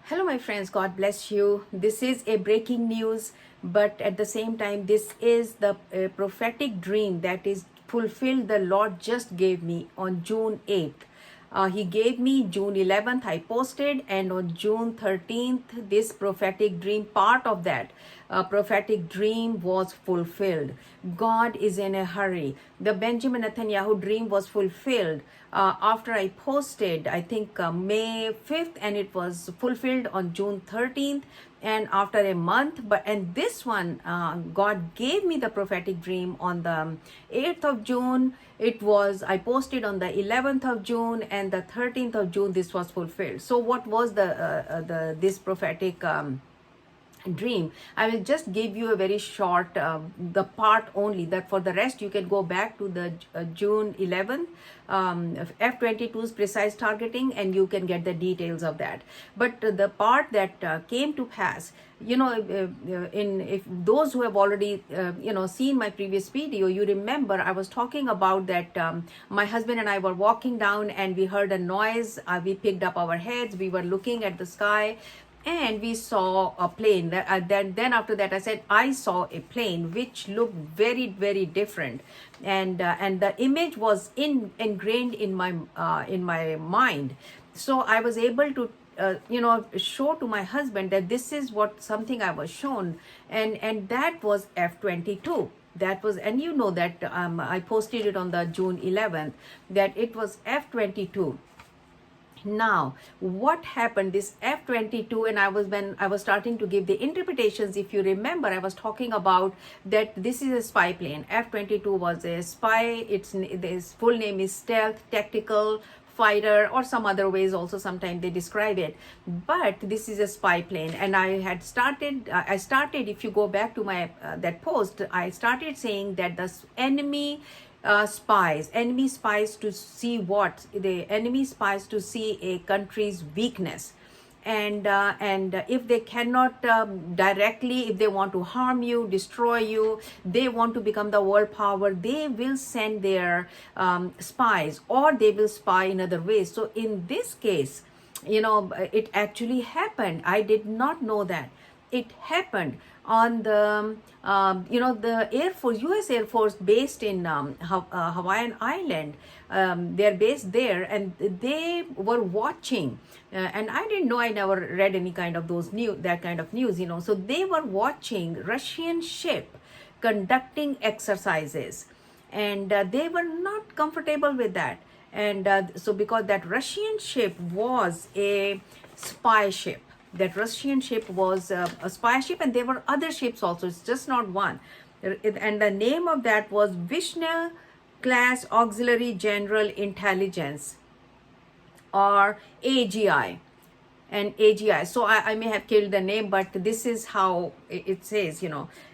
Hello, my friends. God bless you. This is a breaking news, but at the same time, this is the prophetic dream that is fulfilled. The Lord just gave me on June 8th. He gave me June 11th. I posted, and on June 13th, this prophetic dream, part of that prophetic dream was fulfilled. God is in a hurry. The Benjamin Netanyahu dream was fulfilled after I posted, I think May 5th, and it was fulfilled on June 13th. And after a month, and this one, God gave me the prophetic dream on the 8th of June. I posted on the 11th of June, and the 13th of June, this was fulfilled. So what was this prophetic dream? I will just give you a very short the part only, that for the rest you can go back to the June 11th F-22's precise targeting, and you can get the details of that. But the part that came to pass, if those who have already seen my previous video, you remember I was talking about that my husband and I were walking down and we heard a noise. We picked up our heads, we were looking at the sky, and we saw a plane. Then after that, I said I saw a plane which looked very, very different, and the image was ingrained in my mind. So I was able to show to my husband that this is what something I was shown, and that was F-22. That was, and you know that I posted it on the June 11th, that it was F-22. Now, what happened? This F-22, and when I was starting to give the interpretations, if you remember, I was talking about that this is a spy plane. F-22 was a spy. Its full name is Stealth Tactical Fighter, or some other ways also sometimes they describe it, but this is a spy plane. And I started, if you go back to my that post, I started saying that the enemy spies to see what the enemy spies to see a country's weakness, and if they cannot directly, if they want to harm you, destroy you, they want to become the world power, they will send their spies, or they will spy in other ways. So in this case, it actually happened. I did not know that it happened on the the Air Force, U.S. Air Force, based in Hawaiian Island. They're based there, and they were watching. And I didn't know. I never read any kind of that kind of news. So they were watching Russian ship conducting exercises, and they were not comfortable with that. And so because that Russian ship was a spy ship, that Russian ship was a spy ship, and there were other ships also. It's just not one. And the name of that was Vishnu Class Auxiliary General Intelligence, or AGI. And AGI. So I may have killed the name, but this is how it says,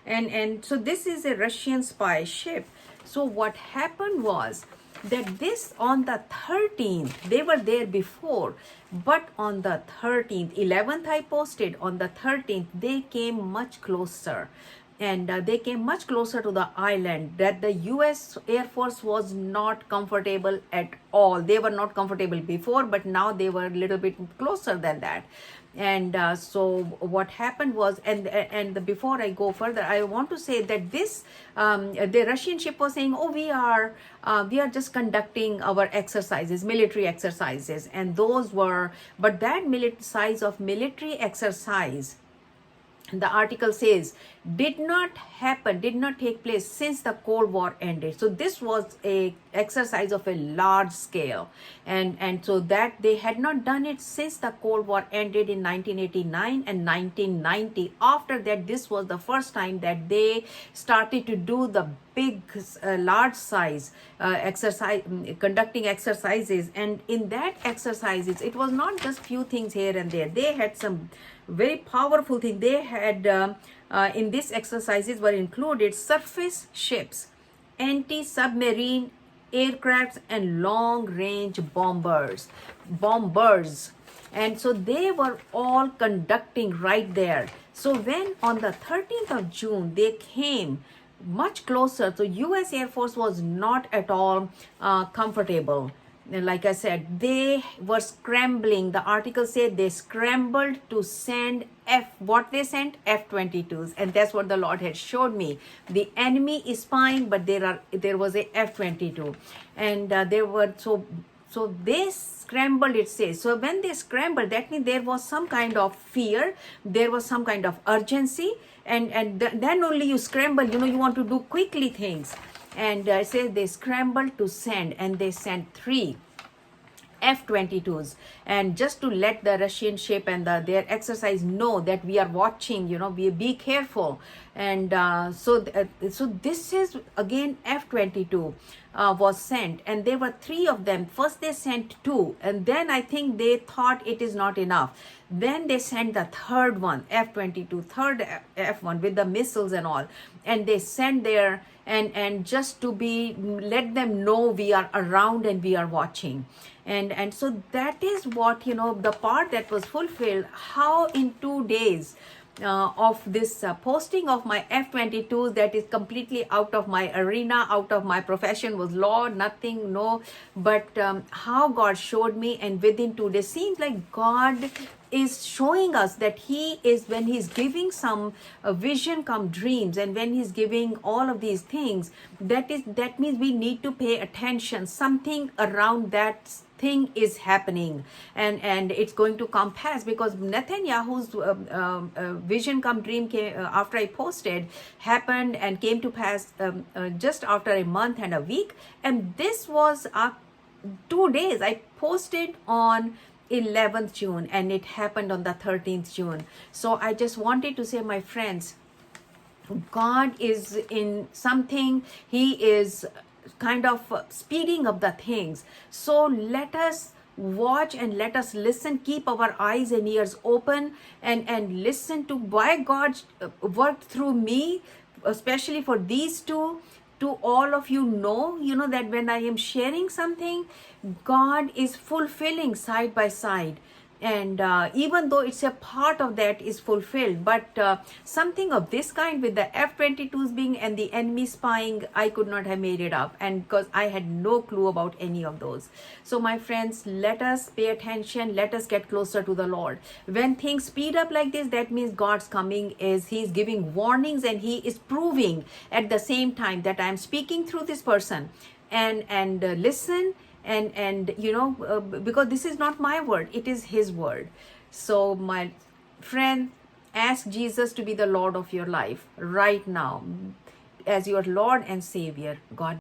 And so this is a Russian spy ship. So what happened was that this, on the 13th, they were there before, but on the 13th, 11th I posted, on the 13th they came much closer, and they came much closer to the island, that the US Air Force was not comfortable at all. They were not comfortable before, but now they were a little bit closer than that. And so what happened was, and before I go further, I want to say that this the Russian ship was saying, oh, we are just conducting our exercises, military exercises, and those were, but that size of military exercise, the article says, did not take place since the Cold War ended. So this was a exercise of a large scale, and so that they had not done it since the Cold War ended in 1989 and 1990. After that, this was the first time that they started to do the big large size exercise, conducting exercises. And in that exercises, it was not just few things here and there. They had some very powerful thing. They had in these exercises were included surface ships, anti-submarine aircrafts, and long-range bombers. And so they were all conducting right there. So when on the 13th of June they came much closer, so US Air Force was not at all comfortable. like I said, they were scrambling. The article said they scrambled to send what they sent, F-22s, and that's what the Lord had showed me. The enemy is spying, but there was a F-22, and there were so they scrambled, it says. So when they scrambled, that means there was some kind of fear, there was some kind of urgency, and then only you scramble, you want to do quickly things. And it says they scrambled to send, and they sent 3 F-22s, and just to let the Russian ship and their exercise know that we are watching, we be careful. And so this is again F-22 was sent, and there were 3 of them. First they sent 2, and then I think they thought it is not enough. Then they sent the third one, F-22, third F-1 with the missiles and all, and they sent there, and just to let them know we are around and we are watching. And so that is what, the part that was fulfilled, how in 2 days of this posting of my F-22s, that is completely out of my arena, out of my profession, was law, nothing, no, but how God showed me, and within 2 days, seems like God is showing us that he is, when he's giving some vision come dreams, and when he's giving all of these things, that means we need to pay attention. Something around that thing is happening, and it's going to come past, because Netanyahu's vision come dream came, after I posted, happened and came to pass just after a month and a week. And this was 2 days. I posted on 11th June, and it happened on the 13th June. So I just wanted to say, my friends, God is in something. He is kind of speeding up the things. So let us watch and let us listen, keep our eyes and ears open, and listen to why God worked through me, especially for these 2. To all of you know, that when I am sharing something, God is fulfilling side by side. And even though it's a part of that is fulfilled, but something of this kind with the F-22s being and the enemy spying, I could not have made it up, and because I had no clue about any of those. So my friends, let us pay attention, let us get closer to the Lord. When things speed up like this, that means God's coming is, he's giving warnings, and he is proving at the same time that I'm speaking through this person, and listen, and because this is not my word, it is his word. So my friend, ask Jesus to be the Lord of your life right now as your Lord and Savior. God